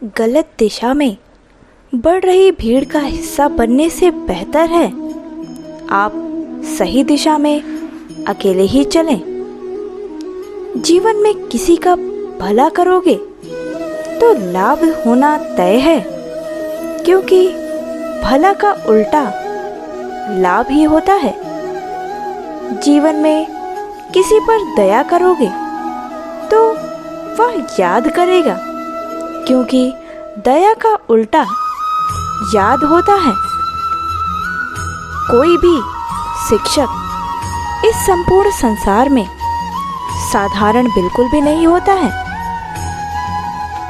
गलत दिशा में बढ़ रही भीड़ का हिस्सा बनने से बेहतर है आप सही दिशा में अकेले ही चलें। जीवन में किसी का भला करोगे तो लाभ होना तय है, क्योंकि भला का उल्टा लाभ ही होता है। जीवन में किसी पर दया करोगे तो वह याद करेगा, क्योंकि दया का उल्टा याद होता है। कोई भी शिक्षक इस संपूर्ण संसार में साधारण बिल्कुल भी नहीं होता है,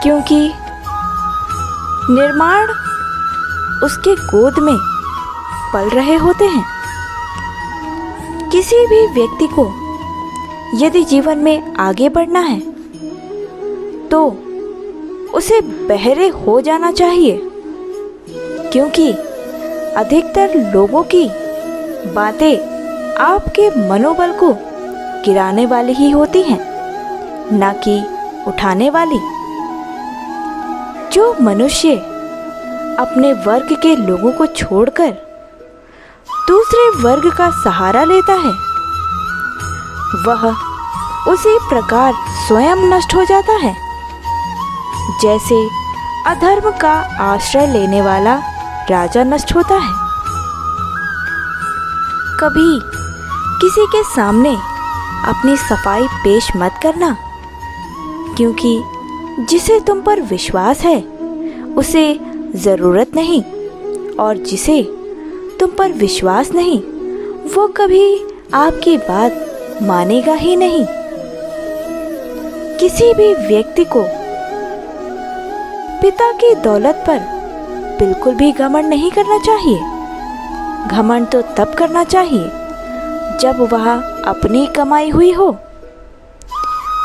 क्योंकि निर्माण उसके गोद में पल रहे होते हैं। किसी भी व्यक्ति को यदि जीवन में आगे बढ़ना है तो उसे बहरे हो जाना चाहिए, क्योंकि अधिकतर लोगों की बातें आपके मनोबल को गिराने वाली ही होती हैं, ना कि उठाने वाली। जो मनुष्य अपने वर्ग के लोगों को छोड़कर दूसरे वर्ग का सहारा लेता है, वह उसी प्रकार स्वयं नष्ट हो जाता है, जैसे अधर्म का आश्रय लेने वाला राजा नष्ट होता है। कभी किसी के सामने अपनी सफाई पेश मत करना, क्योंकि जिसे तुम पर विश्वास है उसे ज़रूरत नहीं, और जिसे तुम पर विश्वास नहीं वो कभी आपकी बात मानेगा ही नहीं। किसी भी व्यक्ति को पिता की दौलत पर बिल्कुल भी घमंड नहीं करना चाहिए। घमंड तो तब करना चाहिए जब वह अपनी कमाई हुई हो।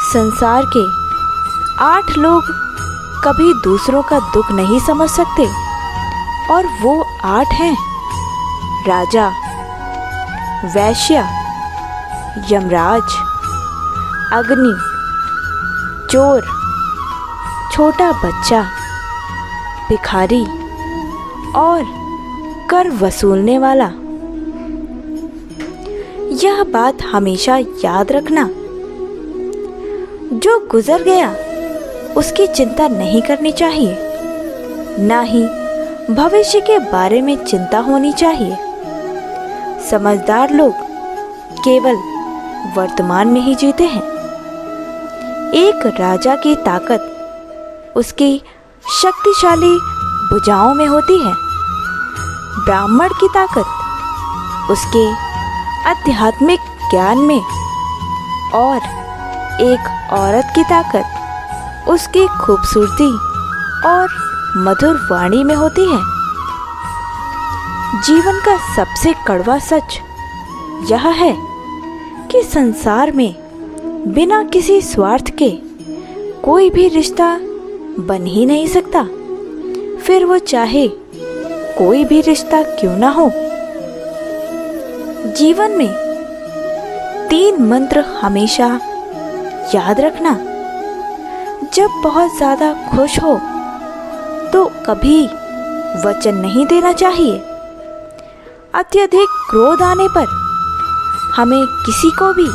संसार के 8 लोग कभी दूसरों का दुख नहीं समझ सकते, और वो 8 हैं: राजा, वैश्य, यमराज, अग्नि, चोर, छोटा बच्चा, भिखारी और कर वसूलने वाला। यह बात हमेशा याद रखना। जो गुजर गया उसकी चिंता नहीं करनी चाहिए, ना ही भविष्य के बारे में चिंता होनी चाहिए। समझदार लोग केवल वर्तमान में ही जीते हैं। एक राजा की ताकत उसकी शक्तिशाली भुजाओं में होती है। ब्राह्मण की ताकत उसके आध्यात्मिक ज्ञान में, और एक औरत की ताकत उसकी खूबसूरती और मधुर वाणी में होती है। जीवन का सबसे कड़वा सच यह है कि संसार में बिना किसी स्वार्थ के कोई भी रिश्ता बन ही नहीं सकता, फिर वो चाहे कोई भी रिश्ता क्यों ना हो। जीवन में 3 मंत्र हमेशा याद रखना। जब बहुत ज़्यादा खुश हो तो कभी वचन नहीं देना चाहिए। अत्यधिक क्रोध आने पर हमें किसी को भी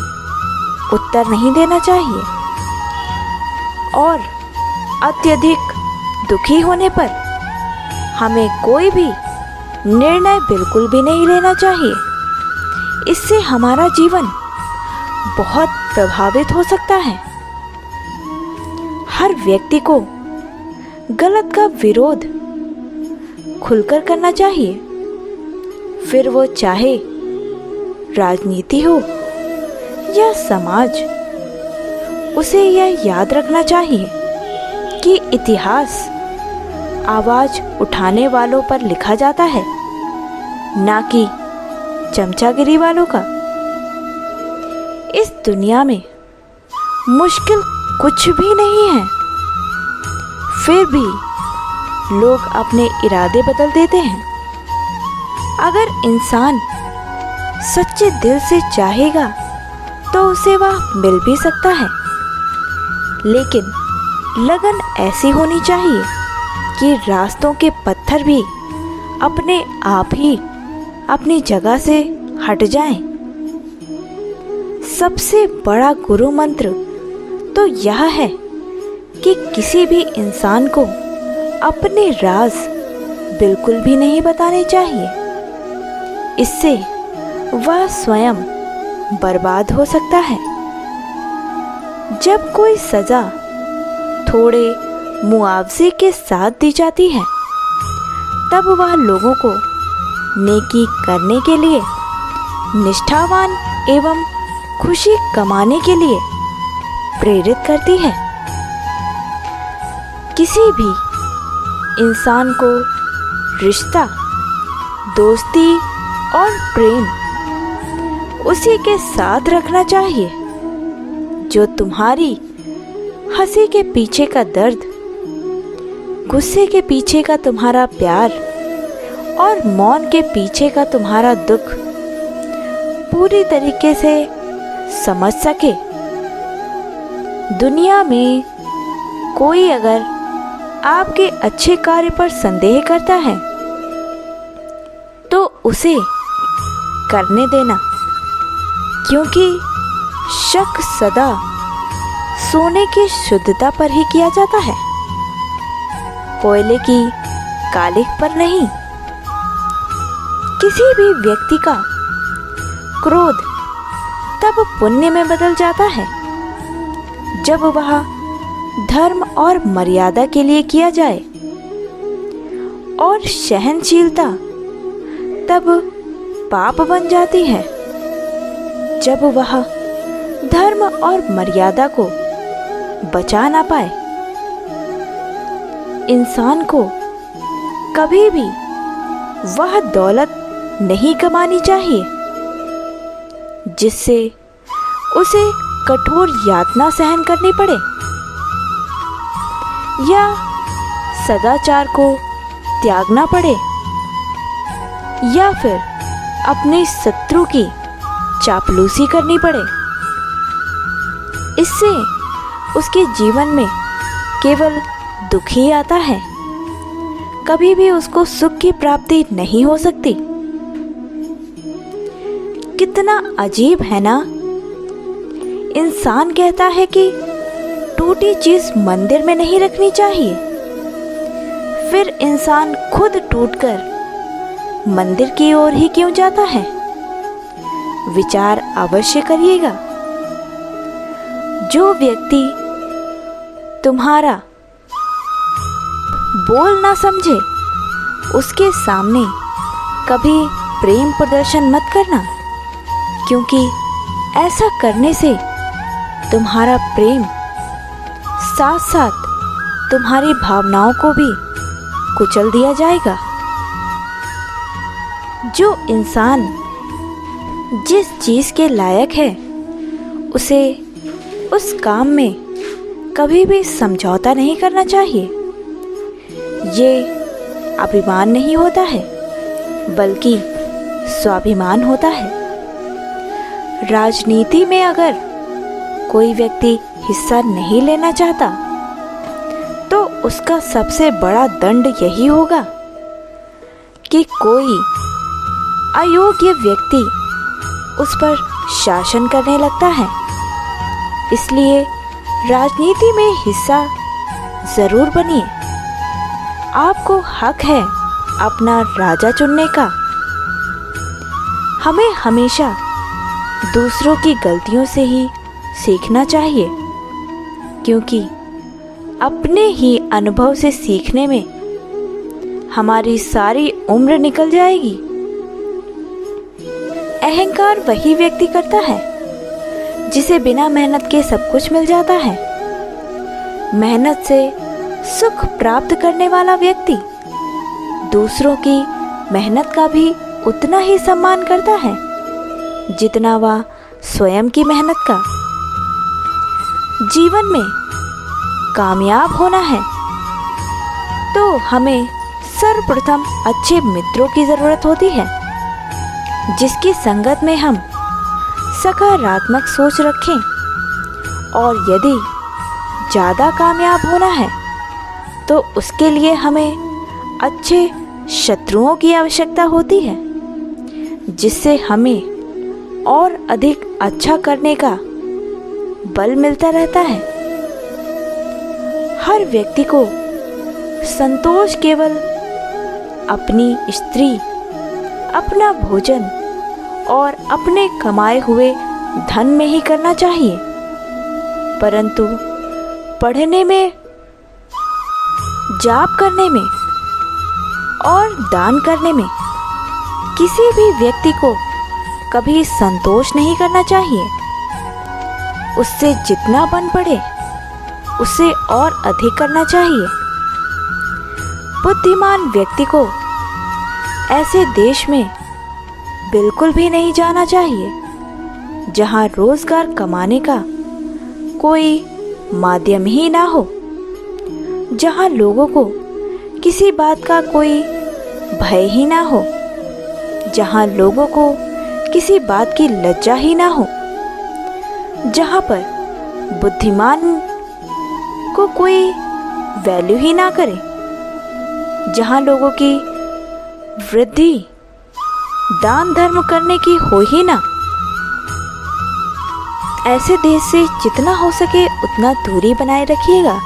उत्तर नहीं देना चाहिए, और अत्यधिक दुखी होने पर हमें कोई भी निर्णय बिल्कुल भी नहीं लेना चाहिए। इससे हमारा जीवन बहुत प्रभावित हो सकता है। हर व्यक्ति को गलत का विरोध खुलकर करना चाहिए, फिर वो चाहे राजनीति हो या समाज। उसे यह याद रखना चाहिए कि इतिहास आवाज उठाने वालों पर लिखा जाता है, ना कि चमचागिरी वालों का। इस दुनिया में मुश्किल कुछ भी नहीं है, फिर भी लोग अपने इरादे बदल देते हैं। अगर इंसान सच्चे दिल से चाहेगा तो उसे वह मिल भी सकता है, लेकिन लगन ऐसी होनी चाहिए कि रास्तों के पत्थर भी अपने आप ही अपनी जगह से हट जाएं। सबसे बड़ा गुरु मंत्र तो यह है कि किसी भी इंसान को अपने राज बिल्कुल भी नहीं बताने चाहिए। इससे वह स्वयं बर्बाद हो सकता है। जब कोई सजा थोड़े मुआवजे के साथ दी जाती है, तब वह लोगों को नेकी करने के लिए, निष्ठावान एवं खुशी कमाने के लिए प्रेरित करती है। किसी भी इंसान को रिश्ता, दोस्ती और प्रेम उसी के साथ रखना चाहिए जो तुम्हारी हंसी के पीछे का दर्द, गुस्से के पीछे का तुम्हारा प्यार और मौन के पीछे का तुम्हारा दुख पूरी तरीके से समझ सके। दुनिया में कोई अगर आपके अच्छे कार्य पर संदेह करता है तो उसे करने देना, क्योंकि शक सदा सोने की शुद्धता पर ही किया जाता है, कोयले की कालिख पर नहीं। किसी भी व्यक्ति का क्रोध तब पुण्य में बदल जाता है जब वह धर्म और मर्यादा के लिए किया जाए, और सहनशीलता तब पाप बन जाती है जब वह धर्म और मर्यादा को बचा ना पाए। इंसान को कभी भी वह दौलत नहीं कमानी चाहिए जिससे उसे कठोर यातना सहन करनी पड़े, या सदाचार को त्यागना पड़े, या फिर अपने शत्रु की चापलूसी करनी पड़े। इससे उसके जीवन में केवल दुख ही आता है, कभी भी उसको सुख की प्राप्ति नहीं हो सकती। कितना अजीब है ना। इंसान कहता है कि टूटी चीज मंदिर में नहीं रखनी चाहिए, फिर इंसान खुद टूटकर मंदिर की ओर ही क्यों जाता है? विचार अवश्य करिएगा। जो व्यक्ति तुम्हारा बोल ना समझे, उसके सामने कभी प्रेम प्रदर्शन मत करना, क्योंकि ऐसा करने से तुम्हारा प्रेम साथ साथ तुम्हारी भावनाओं को भी कुचल दिया जाएगा। जो इंसान जिस चीज के लायक है, उसे उस काम में कभी भी समझौता नहीं करना चाहिए। ये अभिमान नहीं होता है, बल्कि स्वाभिमान होता है। राजनीति में अगर कोई व्यक्ति हिस्सा नहीं लेना चाहता, तो उसका सबसे बड़ा दंड यही होगा कि कोई अयोग्य व्यक्ति उस पर शासन करने लगता है। इसलिए राजनीति में हिस्सा जरूर बनिए। आपको हक है अपना राजा चुनने का। हमें हमेशा दूसरों की गलतियों से ही सीखना चाहिए, क्योंकि अपने ही अनुभव से सीखने में हमारी सारी उम्र निकल जाएगी। अहंकार वही व्यक्ति करता है जिसे बिना मेहनत के सब कुछ मिल जाता है। मेहनत से सुख प्राप्त करने वाला व्यक्ति दूसरों की मेहनत का भी उतना ही सम्मान करता है जितना वह स्वयं की मेहनत का। जीवन में कामयाब होना है तो हमें सर्वप्रथम अच्छे मित्रों की जरूरत होती है, जिसकी संगत में हम सकारात्मक सोच रखें। और यदि ज़्यादा कामयाब होना है तो उसके लिए हमें अच्छे शत्रुओं की आवश्यकता होती है, जिससे हमें और अधिक अच्छा करने का बल मिलता रहता है। हर व्यक्ति को संतोष केवल अपनी स्त्री, अपना भोजन और अपने कमाए हुए धन में ही करना चाहिए, परंतु पढ़ने में, जाप करने में और दान करने में किसी भी व्यक्ति को कभी संतोष नहीं करना चाहिए। उससे जितना बन पड़े उसे और अधिक करना चाहिए। बुद्धिमान व्यक्ति को ऐसे देश में बिल्कुल भी नहीं जाना चाहिए जहां रोजगार कमाने का कोई माध्यम ही ना हो, जहां लोगों को किसी बात का कोई भय ही ना हो, जहां लोगों को किसी बात की लज्जा ही ना हो, जहां पर बुद्धिमान को कोई वैल्यू ही ना करे, जहां लोगों की वृद्धि दान धर्म करने की हो ही ना। ऐसे देश से जितना हो सके उतना दूरी बनाए रखिएगा।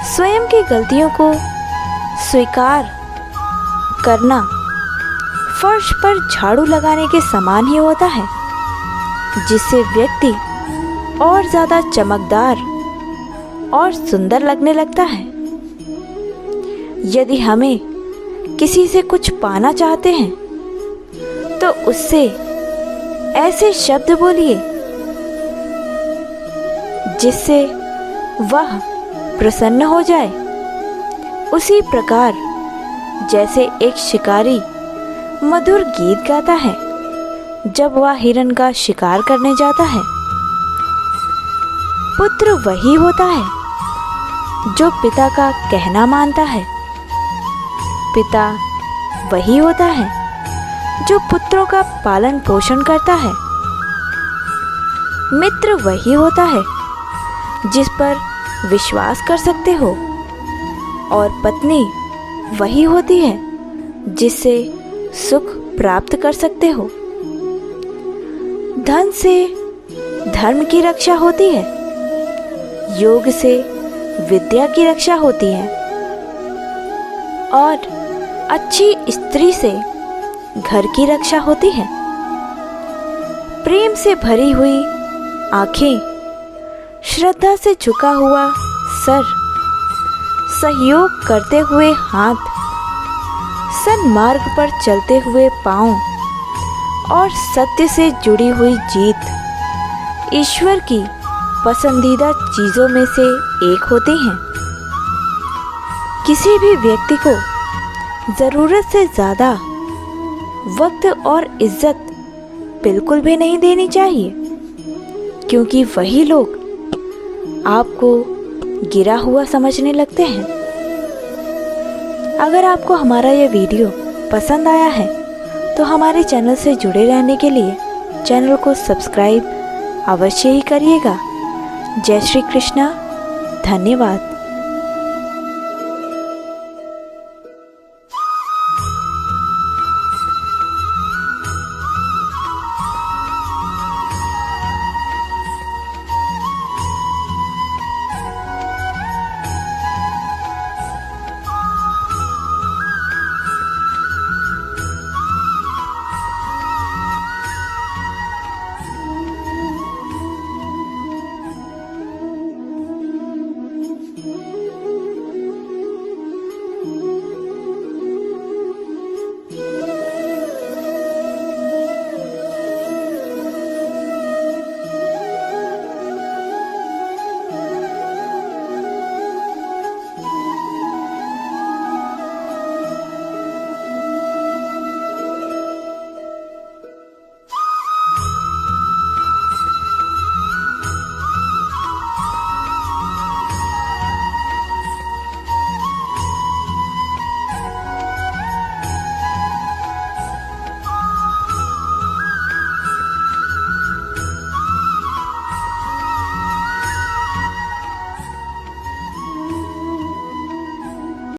स्वयं की गलतियों को स्वीकार करना फर्श पर झाड़ू लगाने के समान ही होता है, जिससे व्यक्ति और ज़्यादा चमकदार और सुंदर लगने लगता है। यदि हमें किसी से कुछ पाना चाहते हैं तो उससे ऐसे शब्द बोलिए जिससे वह प्रसन्न हो जाए। उसी प्रकार जैसे एक शिकारी मधुर गीत गाता है जब वह हिरण का शिकार करने जाता है। पुत्र वही होता है जो पिता का कहना मानता है। पिता वही होता है जो पुत्रों का पालन पोषण करता है। मित्र वही होता है जिस पर विश्वास कर सकते हो, और पत्नी वही होती है जिससे सुख प्राप्त कर सकते हो। धन से धर्म की रक्षा होती है, योग से विद्या की रक्षा होती है, और अच्छी स्त्री से घर की रक्षा होती है। प्रेम से भरी हुई आंखें, श्रद्धा से झुका हुआ सर, सहयोग करते हुए हाथ, सन्मार्ग पर चलते हुए पांव और सत्य से जुड़ी हुई जीत ईश्वर की पसंदीदा चीज़ों में से एक होती हैं। किसी भी व्यक्ति को ज़रूरत से ज़्यादा वक्त और इज्जत बिल्कुल भी नहीं देनी चाहिए, क्योंकि वही लोग आपको गिरा हुआ समझने लगते हैं। अगर आपको हमारा यह वीडियो पसंद आया है तो हमारे चैनल से जुड़े रहने के लिए चैनल को सब्सक्राइब अवश्य ही करिएगा। जय श्री कृष्णा। धन्यवाद।